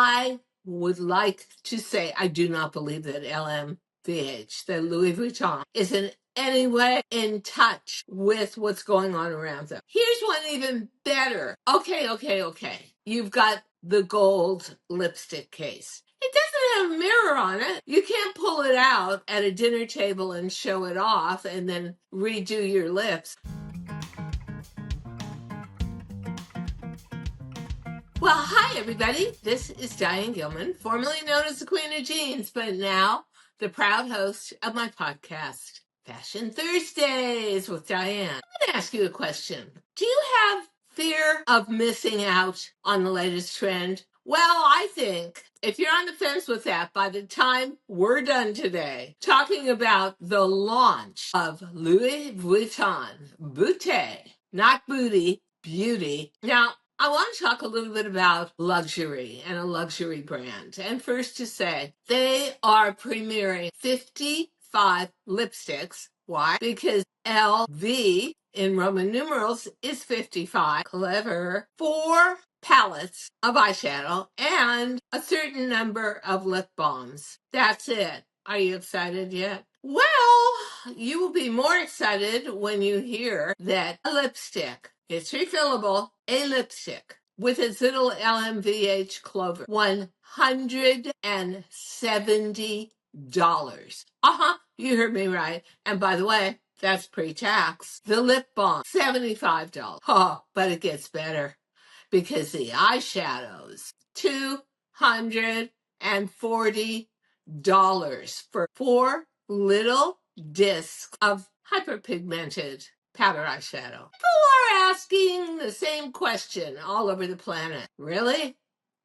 I would like to say I do not believe that LMVH, that Louis Vuitton, is in any way in touch with what's going on around them. Here's one even better. Okay. You've got the gold lipstick case. It doesn't have a mirror on it. You can't pull it out at a dinner table and show it off and then redo your lips. Well, hi, everybody. This is Diane Gilman, formerly known as the Queen of Jeans, but now the proud host of my podcast, Fashion Thursdays with Diane. I'm going to ask you a question. Do you have fear of missing out on the latest trend? Well, I think if you're on the fence with that, by the time we're done today, talking about the launch of Louis Vuitton Beauté, not booty, beauty. Now, I want to talk a little bit about luxury and a luxury brand. And first to say, they are premiering 55 lipsticks. Why? Because LV in Roman numerals is 55. Clever. 4 palettes of eyeshadow and a certain number of lip balms. That's it. Are you excited yet? Well, you will be more excited when you hear that a lipstick, it's refillable, a lipstick with its little LMVH clover, $170. You heard me right. And by the way, that's pre-tax. The lip balm, $75. Oh, but it gets better because the eyeshadows, $240 for 4 little discs of hyperpigmented powder eyeshadow. People are asking the same question all over the planet. Really?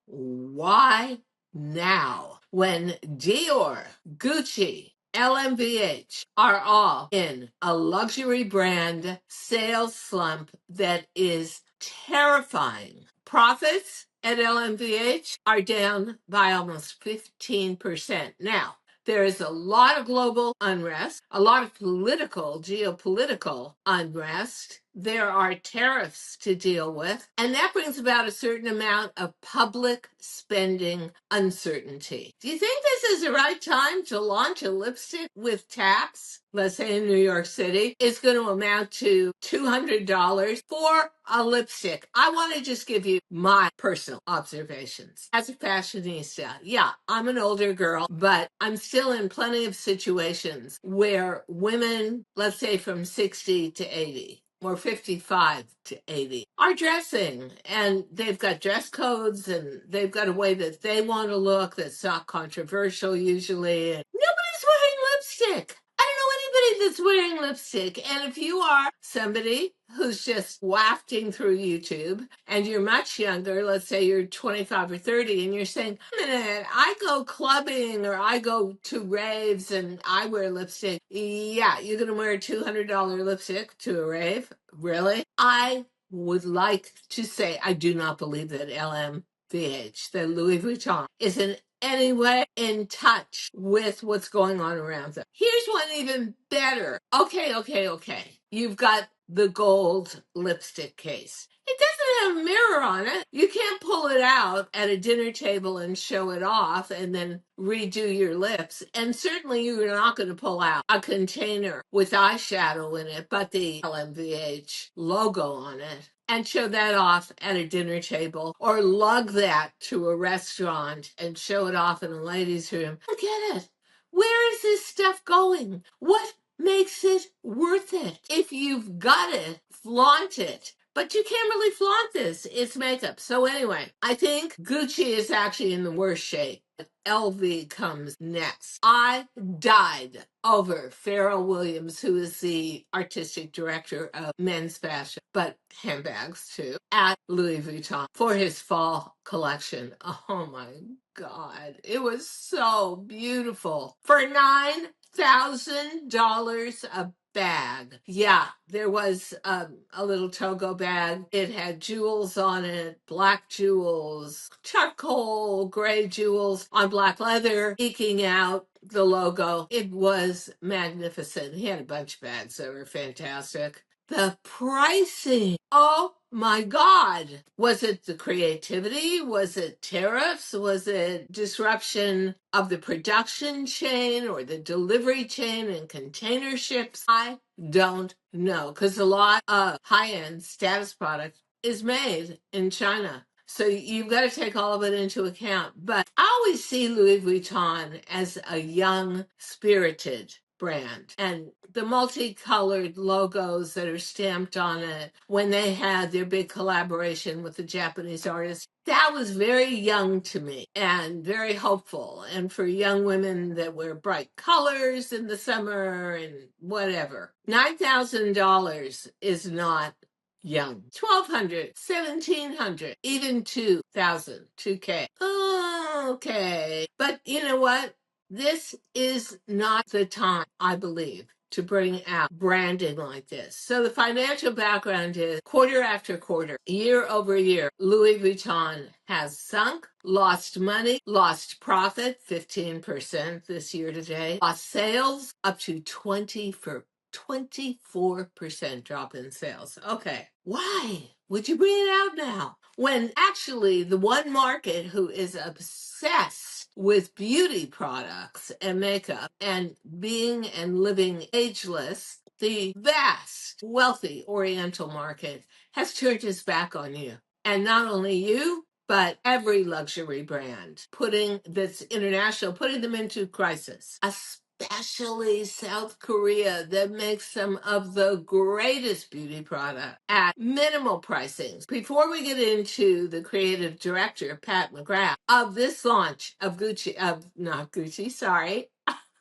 Why now? When Dior, Gucci, LMVH are all in a luxury brand sales slump that is terrifying. Profits at LMVH are down by almost 15%. Now, there is a lot of global unrest, a lot of geopolitical unrest. There are tariffs to deal with, and that brings about a certain amount of public spending uncertainty. Do you think this is the right time to launch a lipstick with tax? Let's say in New York City, it's going to amount to $200 for a lipstick. I want to just give you my personal observations. As a fashionista, yeah, I'm an older girl, but I'm still in plenty of situations where women, let's say from 60 to 80, or 55 to 80, are dressing, and they've got dress codes and they've got a way that they want to look that's not controversial usually. And nobody's wearing lipstick. I don't know anybody that's wearing lipstick. And if you are somebody who's just wafting through YouTube and you're much younger, let's say you're 25 or 30, and you're saying, wait a minute, I go clubbing or I go to raves and I wear lipstick. Yeah, you're going to wear a $200 lipstick to a rave? Really? I would like to say I do not believe that LMVH, that Louis Vuitton, is in any way in touch with what's going on around them. Here's one even better. Okay. You've got the gold lipstick case. It doesn't have a mirror on it. You can't pull it out at a dinner table and show it off and then redo your lips. And certainly you're not going to pull out a container with eyeshadow in it, but the LMVH logo on it, and show that off at a dinner table or lug that to a restaurant and show it off in a ladies' room. I get it. Where is this stuff going? What makes it worth it? If you've got it, flaunt it. But you can't really flaunt this. It's makeup. So anyway, I think Gucci is actually in the worst shape. LV comes next. I died over Pharrell Williams, who is the artistic director of men's fashion, but handbags too, at Louis Vuitton for his fall collection. Oh my God. It was so beautiful. For $9,000 a bag. Yeah, there was a little Togo bag. It had jewels on it, black jewels, charcoal gray jewels on black leather, eking out the logo. It was magnificent. He had a bunch of bags that were fantastic. the pricing. Oh my God. Was it the creativity? Was it tariffs? Was it disruption of the production chain or the delivery chain and container ships? I don't know, because a lot of high-end status product is made in China. So you've got to take all of it into account. But I always see Louis Vuitton as a young, spirited brand. And the multicolored logos that are stamped on it when they had their big collaboration with the Japanese artist, that was very young to me and very hopeful. And for young women that wear bright colors in the summer and whatever. $9,000 is not young. 1,200, 1,700, even 2,000, 2K. Okay. But you know what? This is not the time, I believe, to bring out branding like this. So the financial background is quarter after quarter, year over year, Louis Vuitton has sunk, lost money, lost profit, 15% this year to date, lost sales up to 24% drop in sales. Okay. Why would you bring it out now? When actually the one market who is obsessed with beauty products and makeup and being and living ageless, the vast, wealthy Oriental market has turned its back on you. And not only you, but every luxury brand that's international, putting them into crisis. Especially South Korea, that makes some of the greatest beauty product at minimal pricings. Before we get into the creative director, Pat McGrath, of this launch of not Gucci, sorry.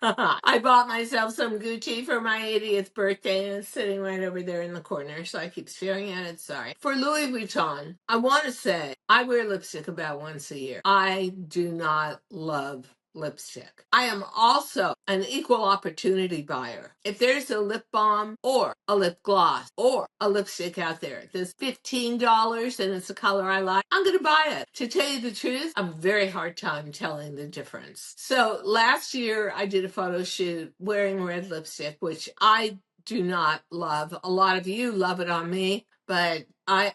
I bought myself some Gucci for my 80th birthday, and it's sitting right over there in the corner, so I keep staring at it. Sorry. For Louis Vuitton, I want to say I wear lipstick about once a year. I do not love lipstick. I am also an equal opportunity buyer. If there's a lip balm or a lip gloss or a lipstick out there that's $15 and it's a color I like, I'm going to buy it. To tell you the truth, I have a very hard time telling the difference. So last year I did a photo shoot wearing red lipstick, which I do not love. A lot of you love it on me, but I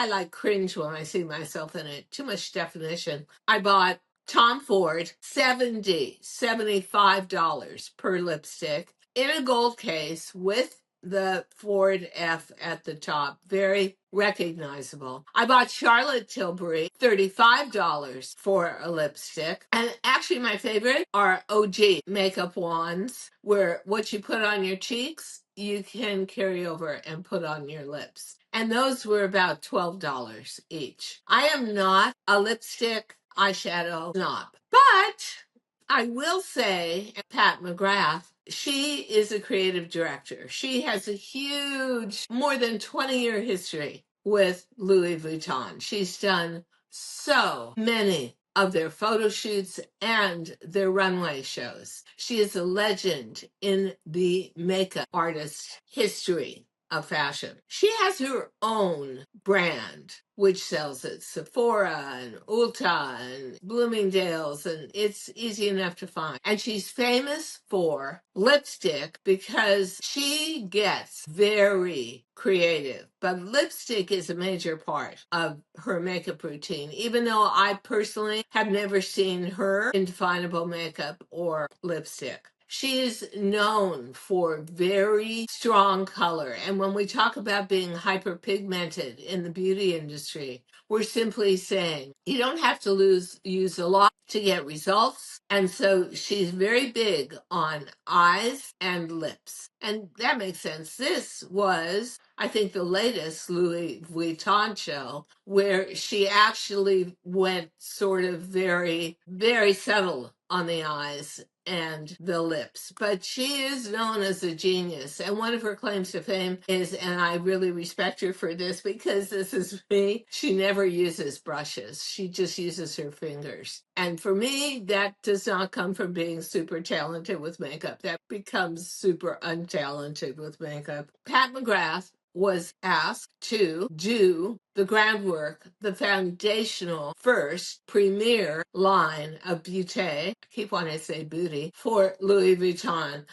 like cringe when I see myself in it. Too much definition. I bought Tom Ford, $75 per lipstick in a gold case with the Ford F at the top. Very recognizable. I bought Charlotte Tilbury, $35 for a lipstick. And actually my favorite are OG makeup wands, where what you put on your cheeks, you can carry over and put on your lips. And those were about $12 each. I am not a lipstick eyeshadow snob, but I will say, Pat McGrath, she is a creative director. She has a huge, more than 20-year history with Louis Vuitton. She's done so many of their photo shoots and their runway shows. She is a legend in the makeup artist history of fashion. She has her own brand, which sells at Sephora and Ulta and Bloomingdale's, and it's easy enough to find. And she's famous for lipstick because she gets very creative. But lipstick is a major part of her makeup routine, even though I personally have never seen her in definable makeup or lipstick. She is known for very strong color. And when we talk about being hyperpigmented in the beauty industry, we're simply saying you don't have to use a lot to get results. And so she's very big on eyes and lips. And that makes sense. This was, I think, the latest Louis Vuitton show where she actually went sort of very, very subtle on the eyes and the lips. But she is known as a genius. And one of her claims to fame is, and I really respect her for this because this is me, she never uses brushes. She just uses her fingers. And for me, that does not come from being super talented with makeup. That becomes super untalented with makeup. Pat McGrath was asked to do the groundwork, the foundational first premier line of beauty, I keep wanting to say booty, for Louis Vuitton.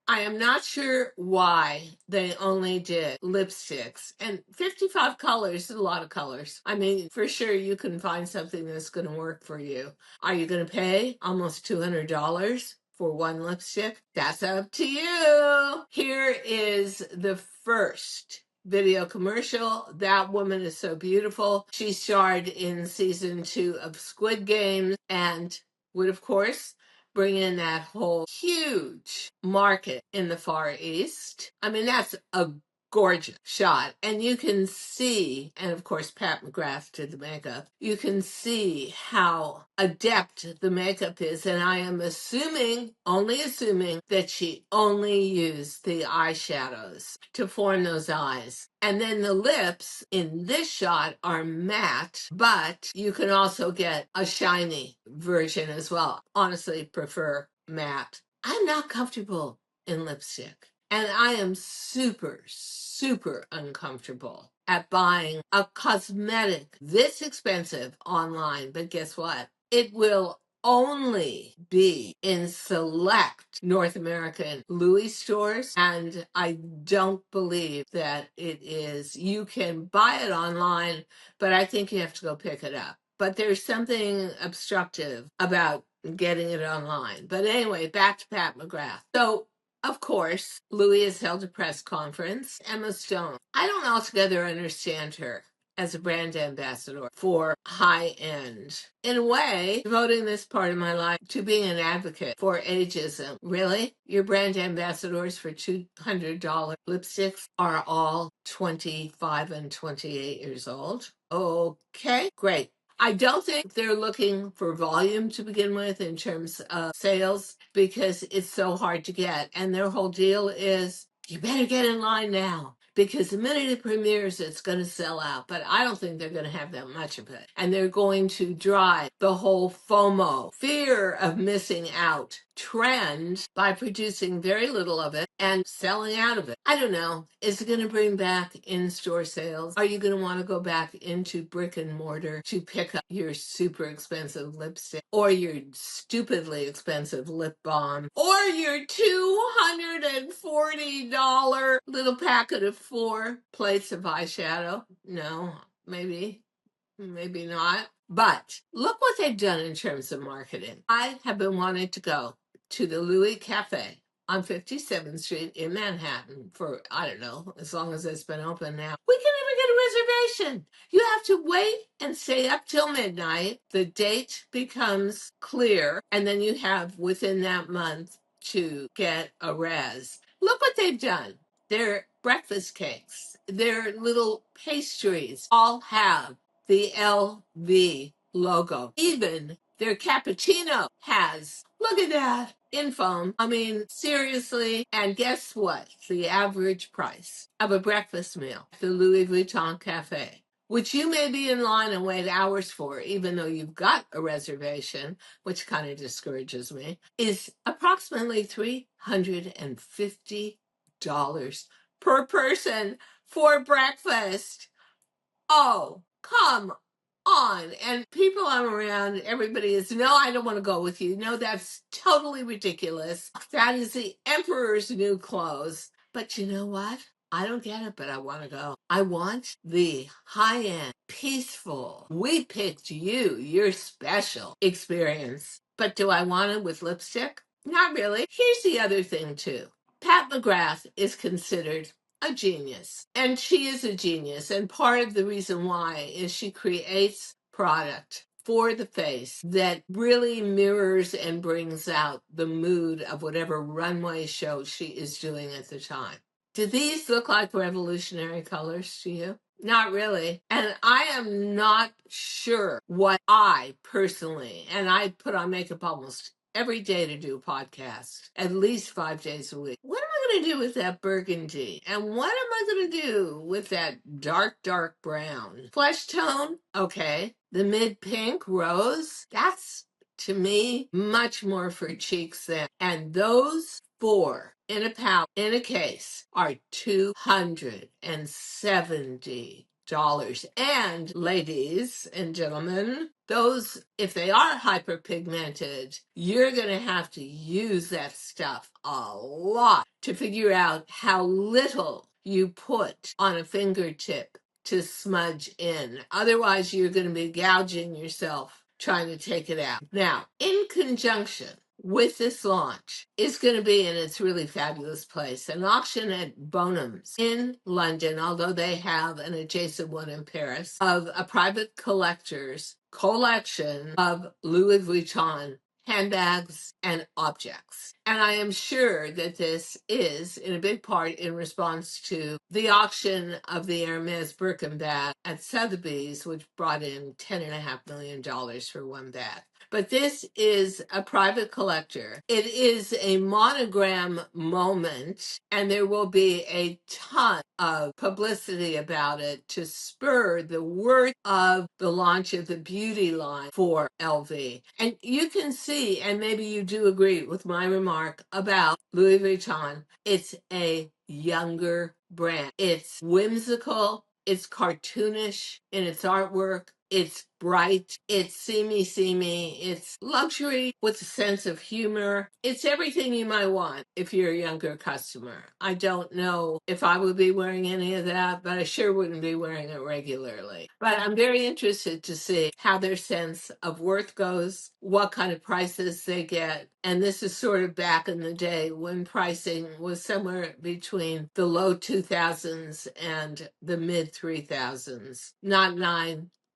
I am not sure why they only did lipsticks. And 55 colors is a lot of colors. I mean, for sure you can find something that's going to work for you. Are you going to pay almost $200 for one lipstick? That's up to you. Here is the first video commercial. That woman is so beautiful. She starred in season 2 of Squid Games and would, of course, bring in that whole huge market in the Far East. I mean, that's a gorgeous shot. And you can see, and of course, Pat McGrath did the makeup, you can see how adept the makeup is. And I am assuming, only assuming, that she only used the eyeshadows to form those eyes. And then the lips in this shot are matte, but you can also get a shiny version as well. Honestly, prefer matte. I'm not comfortable in lipstick. And I am super, super uncomfortable at buying a cosmetic this expensive online. But guess what? It will only be in select North American Louis stores. And I don't believe that it is. You can buy it online, but I think you have to go pick it up. But there's something obstructive about getting it online. But anyway, back to Pat McGrath. So, of course, Louis has held a press conference. Emma Stone. I don't altogether understand her as a brand ambassador for high end. In a way, devoting this part of my life to being an advocate for ageism. Really? Your brand ambassadors for $200 lipsticks are all 25 and 28 years old? Okay, great. I don't think they're looking for volume to begin with in terms of sales because it's so hard to get. And their whole deal is you better get in line now because the minute it premieres, it's going to sell out. But I don't think they're going to have that much of it. And they're going to drive the whole FOMO, fear of missing out trend by producing very little of it and selling out of it. I don't know. Is it going to bring back in-store sales? Are you going to want to go back into brick and mortar to pick up your super expensive lipstick or your stupidly expensive lip balm or your $240 little packet of 4 plates of eyeshadow? No, maybe. Maybe not. But look what they've done in terms of marketing. I have been wanting to go to the Louis Café on 57th Street in Manhattan for, I don't know, as long as it's been open now. We can never get a reservation. You have to wait and stay up till midnight. The date becomes clear, and then you have within that month to get a res. Look what they've done. Their breakfast cakes, their little pastries all have the LV logo. Even their cappuccino has, look at that, in foam. I mean, seriously. And guess what? The average price of a breakfast meal at the Louis Vuitton Cafe, which you may be in line and wait hours for, even though you've got a reservation, which kind of discourages me, is approximately $350 per person for breakfast. Oh, come on. And people I'm around, everybody is, no, I don't want to go with you. No, that's totally ridiculous. That is the emperor's new clothes. But you know what? I don't get it, but I want to go. I want the high-end, peaceful, we picked you, you're special experience. But do I want it with lipstick? Not really. Here's the other thing, too. Pat McGrath is considered a genius. And she is a genius. And part of the reason why is she creates product for the face that really mirrors and brings out the mood of whatever runway show she is doing at the time. Do these look like revolutionary colors to you? Not really. And I am not sure what I personally, and I put on makeup almost every day to do a podcast, at least 5 days a week. What am I going to do with that burgundy? And what am I going to do with that dark, dark brown? Flesh tone? Okay. The mid pink rose? That's, to me, much more for cheeks than. And those 4 in a palette, in a case, are $270. And ladies and gentlemen, those, if they are hyperpigmented, you're going to have to use that stuff a lot to figure out how little you put on a fingertip to smudge in. Otherwise, you're going to be gouging yourself trying to take it out. Now, in conjunction with this launch is going to be, and it's really fabulous place, an auction at Bonhams in London, although they have an adjacent one in Paris, of a private collector's collection of Louis Vuitton handbags and objects. And I am sure that this is in a big part in response to the auction of the Hermes Birkin bag at Sotheby's, which brought in $10.5 million for one bag. But this is a private collector. It is a monogram moment, and there will be a ton of publicity about it to spur the worth of the launch of the beauty line for LV. And you can see, and maybe you do agree with my remark about Louis Vuitton, it's a younger brand. It's whimsical, it's cartoonish in its artwork. It's bright, it's see me, it's luxury with a sense of humor. It's everything you might want if you're a younger customer. I don't know if I would be wearing any of that, but I sure wouldn't be wearing it regularly. But I'm very interested to see how their sense of worth goes, what kind of prices they get. And this is sort of back in the day when pricing was somewhere between the low 2000s and the mid 3000s, not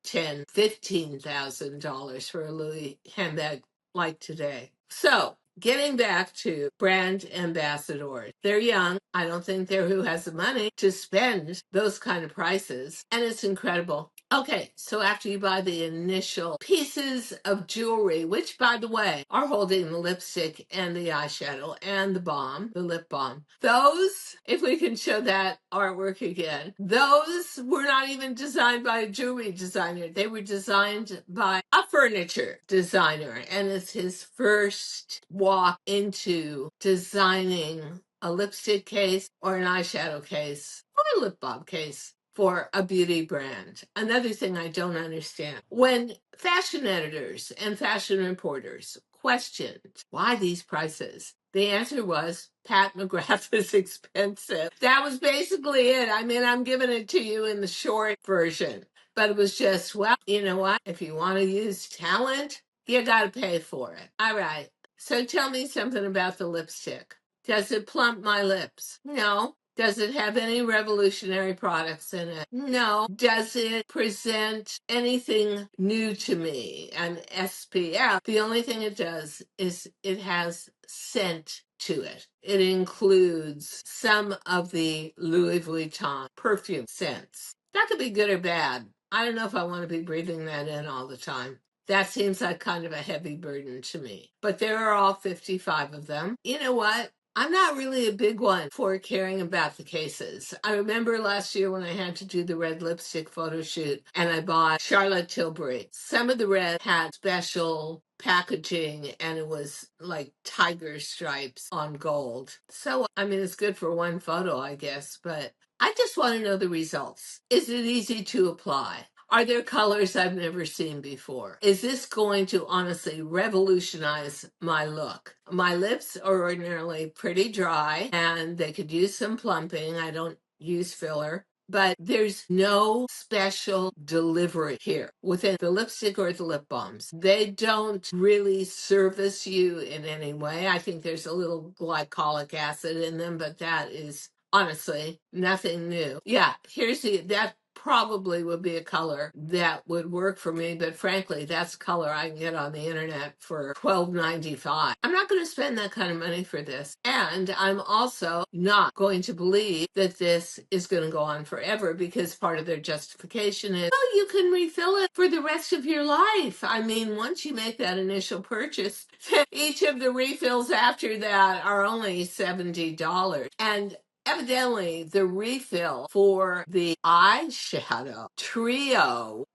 $15,000 for a Louis handbag like today. So, getting back to brand ambassadors, they're young. I don't think they're who has the money to spend those kind of prices, and it's incredible. Okay, so after you buy the initial pieces of jewelry, which by the way are holding the lipstick and the eyeshadow and the balm, the lip balm, those, if we can show that artwork again, those were not even designed by a jewelry designer. They were designed by a furniture designer, and it's his first walk into designing a lipstick case or an eyeshadow case or a lip balm case for a beauty brand. Another thing I don't understand, when fashion editors and fashion reporters questioned why these prices, the answer was Pat McGrath is expensive. That was basically it. I mean, I'm giving it to you in the short version, but it was just, well, you know what? If you want to use talent, you got to pay for it. All right. So tell me something about the lipstick. Does it plump my lips? No. Does it have any revolutionary products in it? No. Does it present anything new to me? An SPF. The only thing it does is it has scent to it. It includes some of the Louis Vuitton perfume scents. That could be good or bad. I don't know if I want to be breathing that in all the time. That seems like kind of a heavy burden to me. But there are all 55 of them. You know what? I'm not really a big one for caring about the cases. I remember last year when I had to do the red lipstick photo shoot and I bought Charlotte Tilbury. Some of the red had special packaging and it was like tiger stripes on gold. So, I mean, it's good for one photo, I guess, but I just want to know the results. Is it easy to apply? Are there colors I've never seen before? Is this going to honestly revolutionize my look? My lips are ordinarily pretty dry and they could use some plumping. I don't use filler. But there's no special delivery here within the lipstick or the lip balms. They don't really service you in any way. I think there's a little glycolic acid in them, but that is honestly nothing new. Yeah, that probably would be a color that would work for me, but frankly, that's color I can get on the internet for $12.95. I'm not going to spend that kind of money for this. And I'm also not going to believe that this is going to go on forever because part of their justification is, oh, you can refill it for the rest of your life. I mean, once you make that initial purchase, each of the refills after that are only $70. And evidently, the refill for the eyeshadow trio,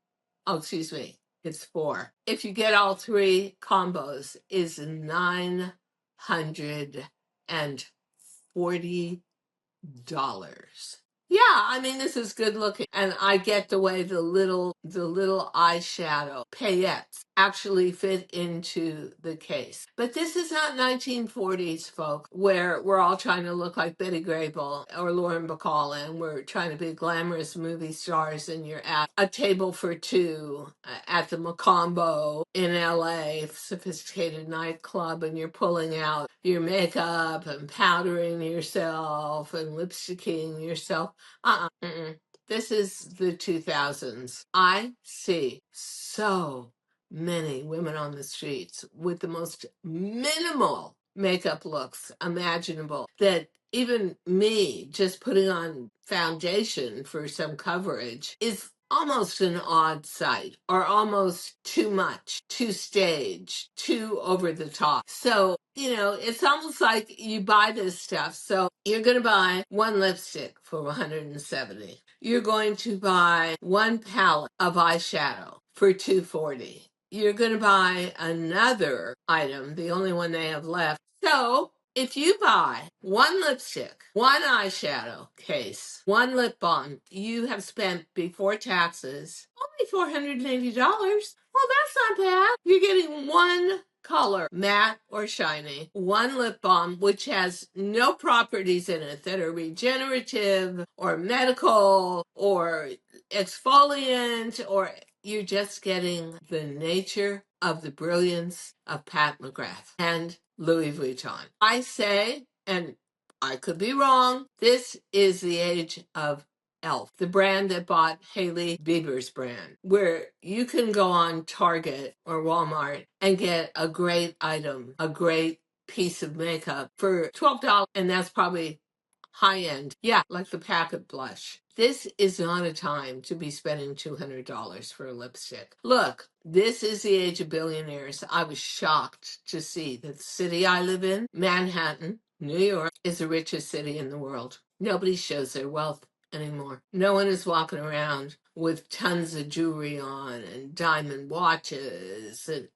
oh, excuse me, it's 4. If you get all 3 combos, is $940. Yeah, I mean this is good looking, and I get the way the little eyeshadow paillettes actually fit into the case. But this is not 1940s, folks, where we're all trying to look like Betty Grable or Lauren Bacall, and we're trying to be glamorous movie stars, and you're at a table for two at the Macombo in LA, sophisticated nightclub, and you're pulling out your makeup and powdering yourself and lipsticking yourself. Mm-mm. This is the 2000s. I see so many women on the streets with the most minimal makeup looks imaginable that even me just putting on foundation for some coverage is almost an odd sight, or almost too much, too staged, too over the top. So, it's almost like you buy this stuff. So you're going to buy one lipstick for 170. You're going to buy one palette of eyeshadow for 240. You're going to buy another item, the only one they have left. So if you buy one lipstick, one eyeshadow case, one lip balm, you have spent before taxes only $480. Well, that's not bad. You're getting one color, matte or shiny, one lip balm, which has no properties in it that are regenerative or medical or exfoliant, or you're just getting the nature of the brilliance of Pat McGrath and Louis Vuitton. I say, and I could be wrong, this is the age of e.l.f., the brand that bought Hailey Bieber's brand, where you can go on Target or Walmart and get a great item, a great piece of makeup for $12, and that's probably high end. Yeah, like the packet blush. This is not a time to be spending $200 for a lipstick. Look, this is the age of billionaires. I was shocked to see that the city I live in, Manhattan, New York, is the richest city in the world. Nobody shows their wealth anymore. No one is walking around with tons of jewelry on and diamond watches and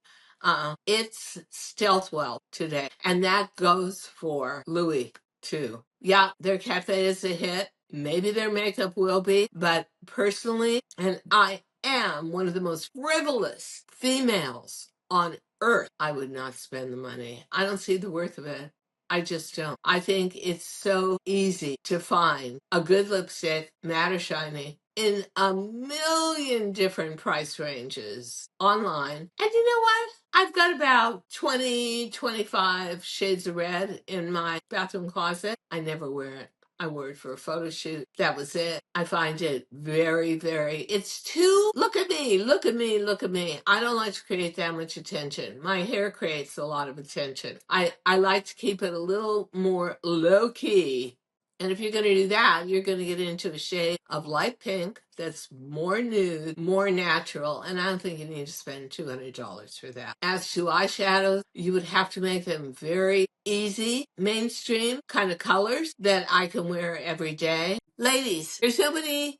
it's stealth wealth today. And that goes for Louis too. Yeah, their cafe is a hit. Maybe their makeup will be, but personally, and I am one of the most frivolous females on earth, I would not spend the money. I don't see the worth of it. I just don't. I think it's so easy to find a good lipstick, matte or shiny, in a million different price ranges online. And you know what? I've got about 20, 25 shades of red in my bathroom closet. I never wear it. I wore it for a photo shoot. That was it. I find it very, very, it's too, look at me, look at me, look at me. I don't like to create that much attention. My hair creates a lot of attention. I like to keep it a little more low key. And if you're going to do that, you're going to get into a shade of light pink that's more nude, more natural, and I don't think you need to spend $200 for that. As to eyeshadows, you would have to make them very easy, mainstream kind of colors that I can wear every day. Ladies, there's nobody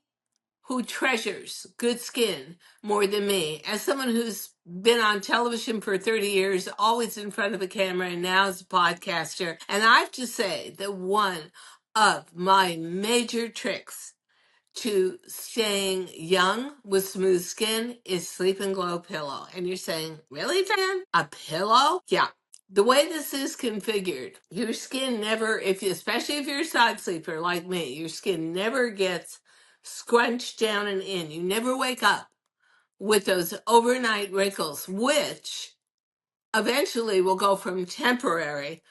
who treasures good skin more than me. As someone who's been on television for 30 years, always in front of a camera, and now as a podcaster, and I have to say that one of my major tricks to staying young with smooth skin is Sleep and Glow pillow. And you're saying, really, Diane? A pillow? Yeah. The way this is configured, your skin never, especially if you're a side sleeper like me, your skin never gets scrunched down and in. You never wake up with those overnight wrinkles, which eventually will go from temporary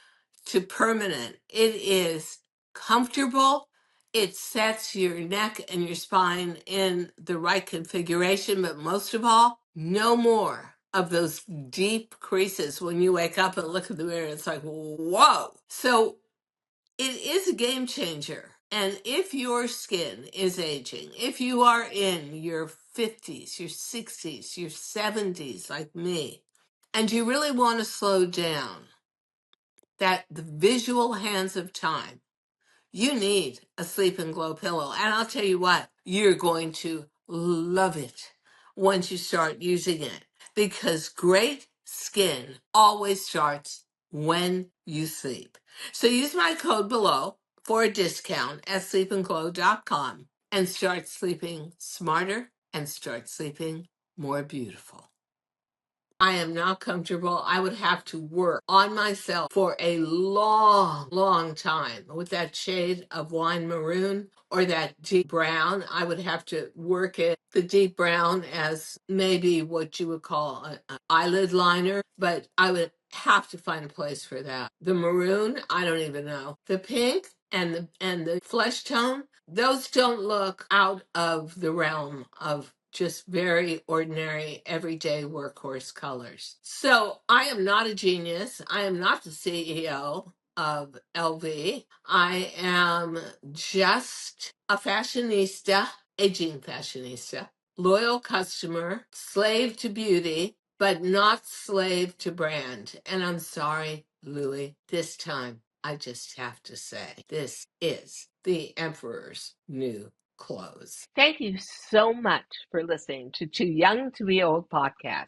to permanent. It is comfortable. It sets your neck and your spine in the right configuration, but most of all, no more of those deep creases when you wake up and look in the mirror. It's like, whoa. So it is a game changer. And if your skin is aging, if you are in your 50s, your 60s, your 70s, like me, and you really want to slow down, that the visual hands of time, you need a Sleep and Glow pillow. And I'll tell you what, you're going to love it once you start using it, because great skin always starts when you sleep. So use my code below for a discount at sleepandglow.com and start sleeping smarter and start sleeping more beautiful. I am not comfortable. I would have to work on myself for a long, long time with that shade of wine maroon or that deep brown. I would have to work it, the deep brown, as maybe what you would call an eyelid liner, but I would have to find a place for that. The maroon, I don't even know. The pink and the flesh tone, those don't look out of the realm of just very ordinary, everyday workhorse colors. So I am not a genius. I am not the CEO of LV. I am just a fashionista, aging fashionista, loyal customer, slave to beauty, but not slave to brand. And I'm sorry, Louis, this time I just have to say this is the Emperor's new clothes. Thank you so much for listening to Too Young to Be Old podcast.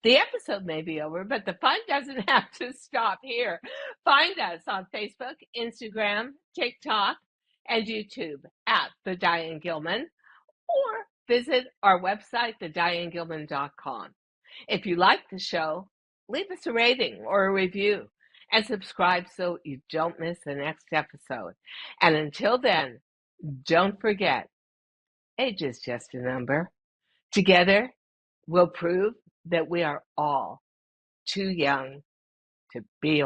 The episode may be over, but the fun doesn't have to stop here. Find us on Facebook, Instagram, TikTok, and YouTube at The Diane Gilman, or visit our website, thedianegilman.com. If you like the show, leave us a rating or a review and subscribe so you don't miss the next episode. And until then, don't forget, age is just a number. Together, we'll prove that we are all too young to be old.